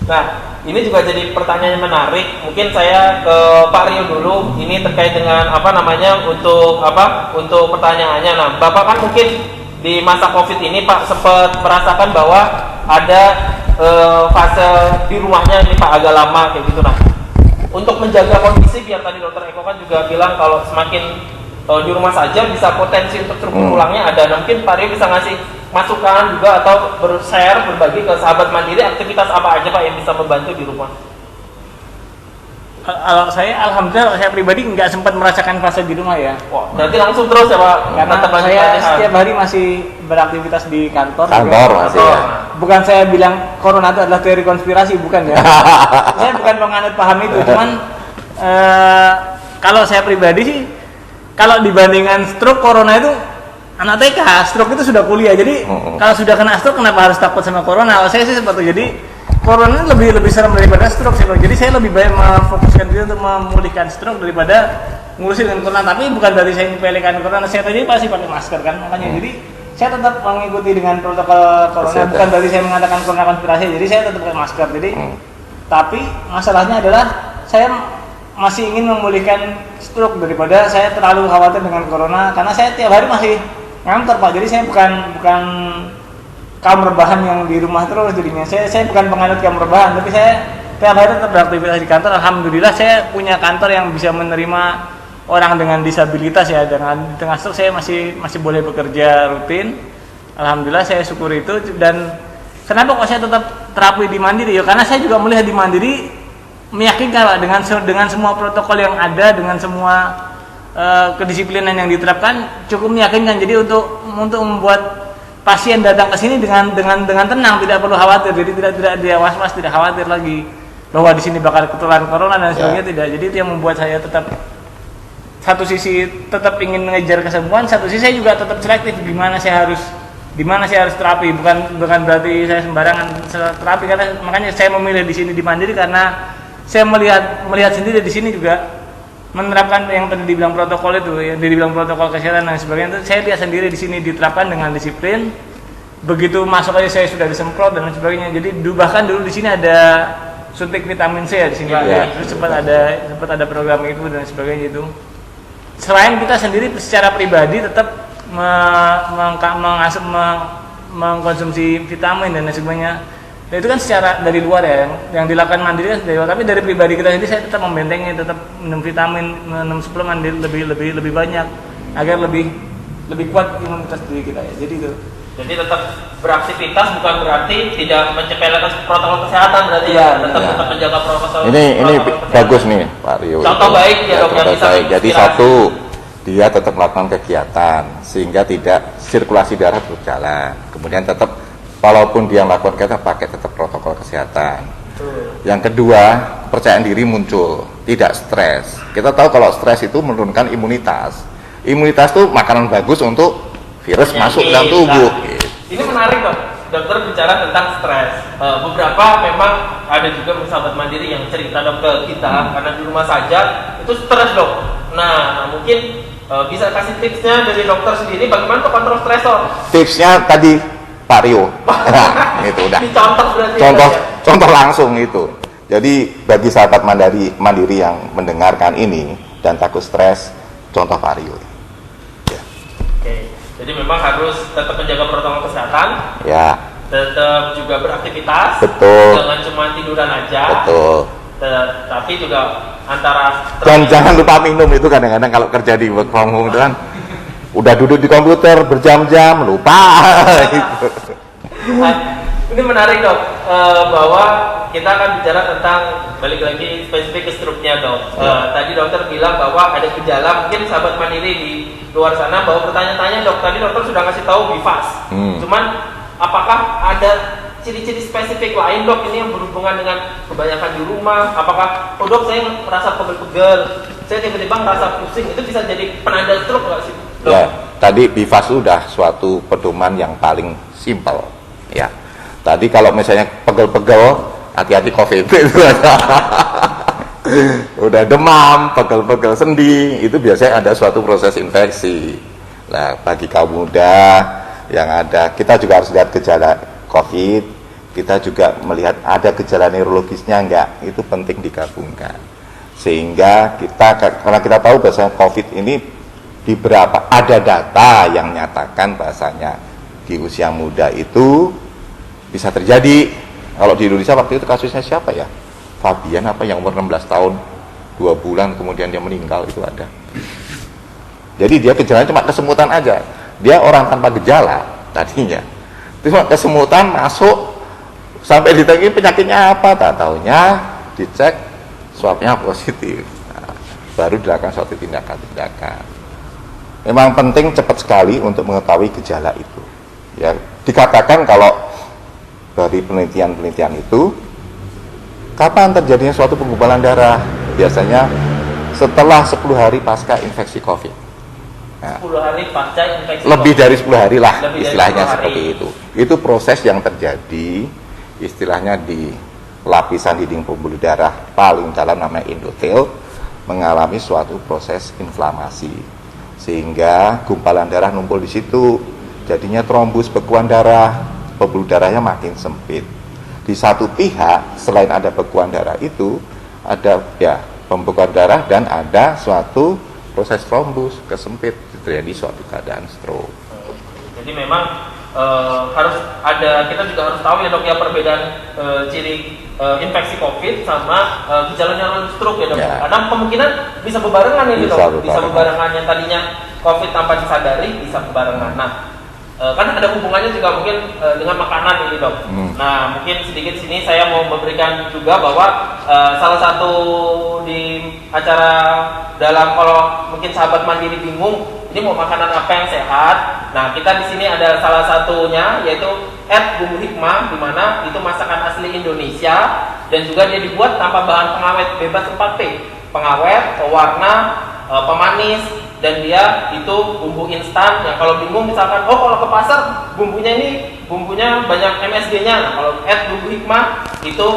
Nah, ini juga jadi pertanyaan yang menarik. Mungkin saya ke Pak Rio dulu. Ini terkait dengan untuk pertanyaannya. Nah, Bapak kan mungkin di masa COVID ini Pak sempat merasakan bahwa ada fase di rumahnya ini Pak agak lama kayak gitu. Nah, untuk menjaga kondisi biar tadi Dokter Eko kan juga bilang kalau semakin di rumah saja bisa potensi untuk struktur tulangnya ada. Nah, mungkin Pak Rio bisa ngasih masukan juga atau berbagi ke sahabat mandiri aktivitas apa aja Pak yang bisa membantu di rumah. Kalau saya alhamdulillah saya pribadi nggak sempat merasakan fase di rumah ya. Wah, berarti langsung terus ya Pak? Karena saya setiap hari masih beraktivitas di kantor. Masih ya. Bukan saya bilang corona itu adalah teori konspirasi, bukan ya. Saya bukan penganut paham itu, cuman kalau saya pribadi sih, kalau dibandingkan stroke, corona itu anak TK, stroke itu sudah kuliah. Jadi kalau sudah kena stroke kenapa harus takut sama corona? Kalau saya sih seperti itu. Jadi corona lebih serem daripada stroke sih. Jadi saya lebih baik memfokuskan diri untuk memulihkan stroke daripada ngurusin dengan corona. Tapi bukan dari saya menyepelekan corona. Saya tadi pasti pakai masker kan, makanya jadi saya tetap mengikuti dengan protokol corona. Bukan dari saya mengatakan corona konspirasi. Jadi saya tetap pakai masker. Jadi tapi masalahnya adalah saya masih ingin memulihkan stroke daripada saya terlalu khawatir dengan corona, karena saya tiap hari masih ngantor Pak. Jadi saya bukan kaum rebahan yang di rumah terus jadinya. Saya bukan penganut kaum rebahan, tapi saya tiap hari tetap beraktivitas di kantor. Alhamdulillah saya punya kantor yang bisa menerima orang dengan disabilitas ya. Dengan di tengah stroke saya masih boleh bekerja rutin. Alhamdulillah saya syukur itu. Dan kenapa kok saya tetap terapi di Mandiri? Ya karena saya juga melihat di Mandiri meyakinkan Pak, dengan semua protokol yang ada, dengan semua kedisiplinan yang diterapkan cukup meyakinkan. Jadi untuk membuat pasien datang ke sini dengan tenang, tidak perlu khawatir. Jadi tidak dia was-was, tidak khawatir lagi bahwa di sini bakal ketularan corona dan sebagainya, tidak. Jadi itu yang membuat saya tetap satu sisi tetap ingin mengejar kesembuhan, satu sisi saya juga tetap selektif di mana saya harus terapi. Bukan berarti saya sembarangan terapi, karena makanya saya memilih di sini di Mandiri karena saya melihat sendiri di sini juga menerapkan yang tadi dibilang protokol itu, yang dibilang protokol kesehatan dan sebagainya itu saya lihat sendiri di sini diterapkan dengan disiplin. Begitu masuk aja saya sudah disemprot dan sebagainya. Jadi bahkan dulu di sini ada suntik vitamin C ya di sini. Terus sempat ada program itu dan sebagainya itu. Selain kita sendiri secara pribadi tetap mengkonsumsi vitamin dan sebagainya. Dan itu kan secara dari luar ya, yang dilakukan Mandiri kan dari luar. Tapi dari pribadi kita sendiri saya tetap membentengi, tetap minum vitamin, minum suplemen lebih banyak agar lebih kuat imunitas diri kita ya. Jadi itu. Jadi tetap beraktivitas bukan berarti tidak mencepelekan protokol kesehatan berarti ya. Tetap menjaga protokol. Ini bagus nih Pak Rio. Contoh baik ya dok yang bisa. Jadi satu, dia tetap melakukan kegiatan sehingga tidak sirkulasi darah berjalan. Kemudian tetap walaupun dia melakukan kegiatan pakai tetap protokol kesehatan. Yang kedua, kepercayaan diri muncul, tidak stres. Kita tahu kalau stres itu menurunkan imunitas. Imunitas itu makanan bagus untuk virus masuk dalam tubuh. Ini menarik dok, dokter bicara tentang stres. Beberapa memang ada juga sahabat Mandiri yang cerita dok ke kita karena di rumah saja itu stres dok. Nah mungkin bisa kasih tipsnya dari dokter sendiri bagaimana untuk kontrol stresor. Tipsnya tadi Pak Rio. Nah, itu udah. Contoh langsung itu. Jadi bagi sahabat Mandiri yang mendengarkan ini dan takut stres, contoh Pak Rio. Ya. Oke. Jadi memang harus tetap menjaga protokol kesehatan. Ya. Tetap juga beraktivitas. Betul. Jangan cuma tiduran aja. Betul. Tapi juga antara dan jangan lupa minum. Itu kadang-kadang kalau kerja di work from home itu kan udah duduk di komputer berjam-jam lupa. Ini menarik dok, bahwa kita akan bicara tentang balik lagi spesifik ke stroke-nya dok. Tadi dokter bilang bahwa ada gejala, mungkin sahabat Mandiri di luar sana bahwa bertanya-tanya dok. Tadi dokter sudah kasih tahu bifas. Cuman apakah ada ciri-ciri spesifik lain dok ini yang berhubungan dengan kebanyakan di rumah? Apakah dok saya merasa pegel-pegel, saya tiba-tiba merasa pusing, itu bisa jadi penanda stroke nggak sih? Ya, tadi bifas sudah suatu pedoman yang paling simpel. Ya, tadi kalau misalnya pegel-pegel, hati-hati COVID itu udah demam, pegel-pegel sendi, itu biasanya ada suatu proses infeksi. Nah, bagi kaum muda yang ada, kita juga harus lihat gejala COVID. kita juga melihat ada gejala neurologisnya enggak, itu penting digabungkan. Sehingga karena kita tahu bahasa COVID ini di berapa ada data yang nyatakan bahasanya di usia muda itu bisa terjadi. Kalau di Indonesia waktu itu kasusnya siapa ya? Fabian apa yang umur 16 tahun 2 bulan kemudian dia meninggal, itu ada. Jadi dia gejalanya cuma kesemutan aja. Dia orang tanpa gejala tadinya. Cuma kesemutan masuk sampai ditanya penyakitnya apa, tak taunya dicek swabnya positif. Nah, baru dilakukan suatu tindakan-tindakan. Memang penting cepat sekali untuk mengetahui gejala itu. Ya, dikatakan kalau dari penelitian-penelitian itu, kapan terjadinya suatu penggumpalan darah? Biasanya setelah 10 hari pasca infeksi COVID. Nah, 10 hari pasca infeksi lebih COVID. dari 10 hari lah, Lebih dari istilahnya 10 hari. seperti itu. Itu proses yang terjadi, istilahnya di lapisan dinding pembuluh darah paling dalam namanya endotel, mengalami suatu proses inflamasi, sehingga gumpalan darah numpul di situ, jadinya trombus, bekuan darah, pembuluh darahnya makin sempit. Di satu pihak selain ada bekuan darah itu, ada ya pembekuan darah dan ada suatu proses trombus kesempit, terjadi suatu keadaan stroke. Jadi memang harus ada, kita juga harus tahu ya dok ya perbedaan ciri infeksi COVID sama gejala neurologis stroke ya dok. Ya. Karena kemungkinan bisa bebarengan ini dok, bisa Bebarengan. bebarengan yang tadinya COVID tanpa disadari bisa bebarengan. Nah, kan ada hubungannya juga mungkin dengan makanan ini dok. Nah mungkin sedikit sini saya mau memberikan juga bahwa salah satu di acara dalam, kalau mungkin sahabat mandiri bingung ini mau makanan apa yang sehat. Nah kita di sini ada salah satunya yaitu Bumbu Hikmah, di mana itu masakan asli Indonesia dan juga dia dibuat tanpa bahan pengawet, bebas 4P, pengawet, pewarna, pemanis, dan dia itu bumbu instan yang kalau bingung misalkan kalau ke pasar bumbunya banyak MSG-nya. Nah, kalau Bumbu Hikmah itu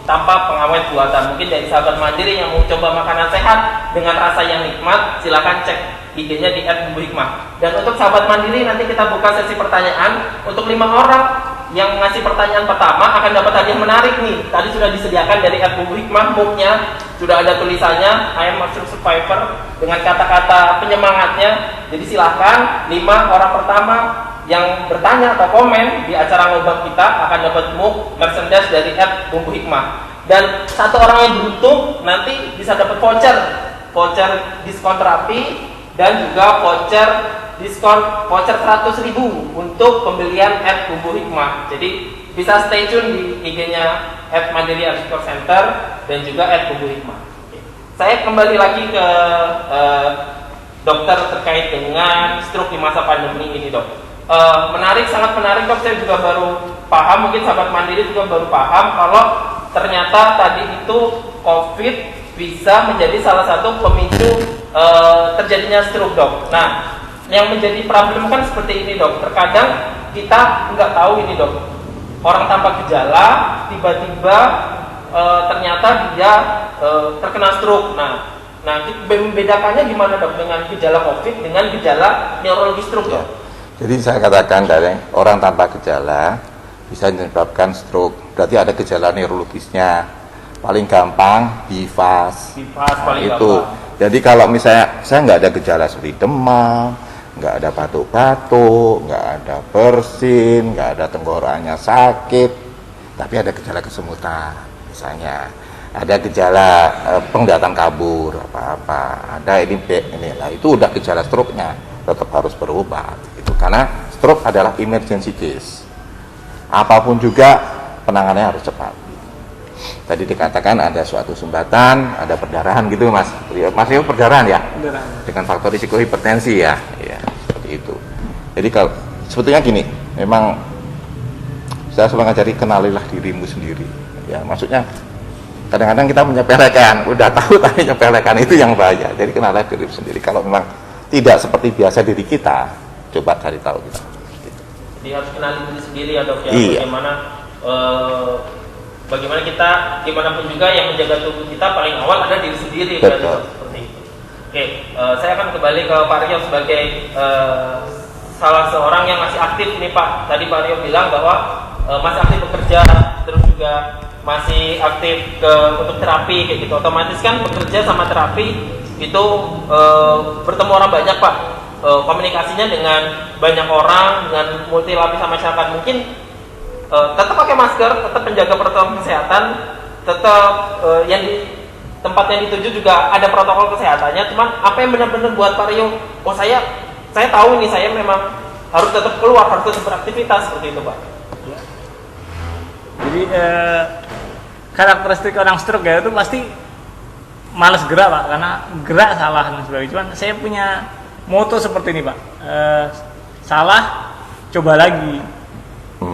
tanpa pengawet buatan. Mungkin dari sahabat mandiri yang mau coba makanan sehat dengan rasa yang nikmat, silakan cek IG-nya di @Bumbu Hikmah. Dan untuk sahabat mandiri nanti kita buka sesi pertanyaan untuk 5 orang yang ngasih pertanyaan pertama akan dapat hadiah menarik nih. Tadi sudah disediakan dari Bumbu Hikmah, muknya sudah ada tulisannya I am mushroom survivor dengan kata-kata penyemangatnya. Jadi silahkan 5 orang pertama yang bertanya atau komen di acara ngobrol kita akan dapat mug merchandise dari Bumbu Hikmah. Dan 1 orang yang beruntung nanti bisa dapat voucher diskon terapi dan juga voucher 100.000 untuk pembelian Bumbu Hikmah. Jadi bisa stay tune di IG-nya @mandiri_center dan juga @Bumbu Hikmah. Oke. Saya kembali lagi ke dokter terkait dengan stroke di masa pandemi ini dok. Menarik, sangat menarik dok. Saya juga baru paham, mungkin sahabat mandiri juga baru paham kalau ternyata tadi itu COVID bisa menjadi salah satu pemicu terjadinya stroke dok. Nah, yang menjadi problem kan seperti ini dok. Terkadang kita nggak tahu ini dok, orang tanpa gejala tiba-tiba ternyata dia terkena stroke. Nah membedakannya gimana dok dengan gejala COVID dengan gejala neurologis stroke dok? Jadi saya katakan dari orang tanpa gejala bisa menyebabkan stroke, berarti ada gejala neurologisnya. Paling gampang BIFAS. Paling itu. gampang. Jadi kalau misalnya saya nggak ada gejala seperti demam, nggak ada batuk-batuk, nggak ada bersin, nggak ada tenggorokannya sakit, tapi ada gejala kesemutan, misalnya ada gejala penglihatan kabur, apa-apa, ada ini lah, itu udah gejala stroke-nya, tetap harus berobat. Itu karena stroke adalah emergency case. Apapun juga penanganannya harus cepat. Tadi dikatakan ada suatu sumbatan, ada perdarahan gitu mas. Mas itu perdarahan ya? Perdarahan. Dengan faktor risiko hipertensi ya, seperti itu. Jadi kalau sebetulnya gini, memang saya selalu ngajari kenalilah dirimu sendiri. Ya maksudnya kadang-kadang kita menyepelekan, udah tahu tapi menyepelekan itu yang bahaya. Jadi kenalilah diri sendiri. Kalau memang tidak seperti biasa diri kita, coba cari tahu kita. Jadi harus kenali diri sendiri ya dok ya. Iya. Bagaimana kita, gimana pun juga yang menjaga tubuh kita paling awal ada diri sendiri. Betul. Seperti itu. Oke, saya akan kembali ke Pak Rio sebagai salah seorang yang masih aktif ini Pak. Tadi Pak Rio bilang bahwa masih aktif bekerja, terus juga masih aktif untuk terapi kayak gitu, otomatis kan bekerja sama terapi itu bertemu orang banyak Pak, komunikasinya dengan banyak orang, dengan multi lapisan masyarakat. Mungkin tetap pakai masker, tetap menjaga protokol kesehatan, tetap yang di tempat yang dituju juga ada protokol kesehatannya. Cuman apa yang benar-benar buat Pak Rio, oh saya tahu ini saya memang harus tetap keluar, harus tetap beraktivitas seperti itu Pak. Jadi karakteristik orang stroke ya itu pasti malas gerak Pak, karena gerak salah dan sebagainya. Cuman saya punya moto seperti ini Pak, salah coba lagi,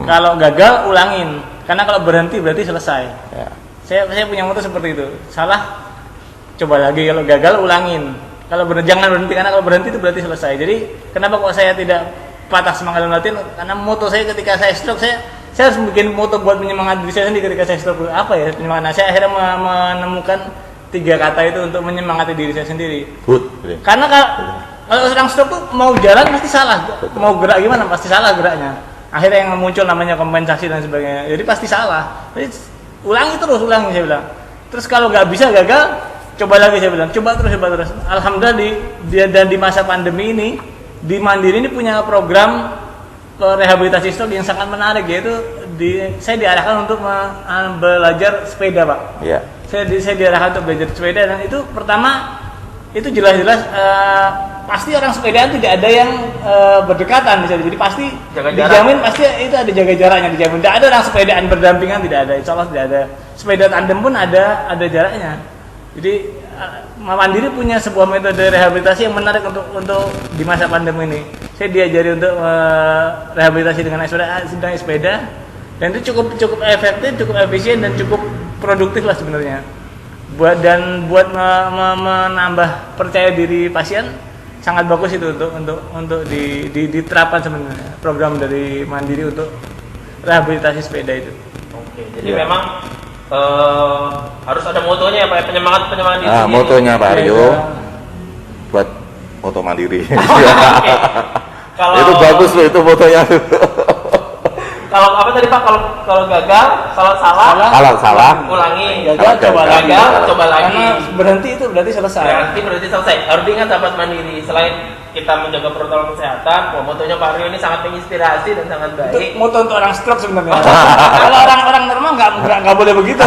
kalau gagal ulangin, karena kalau berhenti berarti selesai. Saya punya moto seperti itu, salah coba lagi, kalau gagal ulangin, jangan berhenti, karena kalau berhenti itu berarti selesai. Jadi kenapa kok saya tidak patah semangat dalam latihan, karena moto saya ketika saya stroke, saya harus bikin moto buat menyemangati diri saya sendiri ketika saya stroke. Apa ya penyemangat? Nah, saya akhirnya menemukan 3 kata itu untuk menyemangati diri saya sendiri. Karena kalau orang stroke tuh mau jalan pasti salah, mau gerak gimana pasti salah geraknya. Akhirnya yang muncul namanya kompensasi dan sebagainya. Jadi pasti salah. Jadi ulangi saya bilang. Terus kalau nggak bisa gagal, coba lagi saya bilang. Coba terus. Alhamdulillah di masa pandemi ini, di Mandiri ini punya program rehabilitasi stroke yang sangat menarik, yaitu saya diarahkan untuk belajar sepeda Pak. Iya. Saya diarahkan untuk belajar sepeda, dan itu pertama itu jelas-jelas pasti orang sepedaan tidak ada yang berdekatan, jadi pasti dijamin pasti itu ada jaga jaraknya, dijamin. Tidak ada orang sepedaan berdampingan, tidak ada, insya Allah tidak ada. Sepeda tandem pun ada jaraknya. Jadi Mandiri punya sebuah metode rehabilitasi yang menarik untuk di masa pandemi ini. Saya diajari untuk rehabilitasi dengan sepeda, dan itu cukup efektif, cukup efisien, dan cukup produktif lah sebenarnya. Buat menambah percaya diri pasien, sangat bagus itu untuk diterapkan sebenarnya program dari Mandiri untuk rehabilitasi sepeda itu. Oke, jadi memang harus ada motonya ya Pak, penyemangat diri. Motonya Pak Rio buat moto Mandiri. Itu bagus loh itu motonya. Kalau apa tadi Pak? Kalau gagal, kalau salah, ulangi. Gagal coba lagi. Karena berhenti itu berarti selesai. Berarti selesai. Harus diingat sahabat Mandiri, selain kita menjaga protokol kesehatan, motonya Pak Rio ini sangat menginspirasi dan sangat baik. Itu moto untuk orang stroke sebenarnya. Kalau orang normal nggak boleh begitu.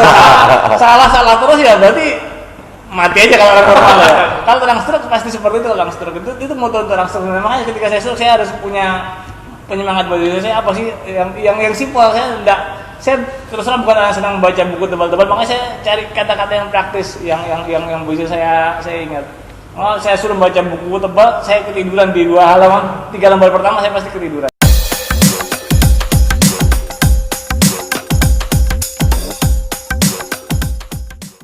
Salah terus ya berarti mati aja kalau orang normal ya. Kalau orang stroke pasti seperti itu. Orang stroke itu moto untuk orang stroke. Makanya ketika saya stroke, saya harus punya penyemangat buat diri saya. Apa sih yang simpel? Saya terus terang bukan orang senang baca buku tebal-tebal, makanya saya cari kata-kata yang praktis, yang bisa saya ingat. Saya suruh baca buku tebal, saya ketiduran di 2 halaman, 3 lembar pertama saya pasti ketiduran.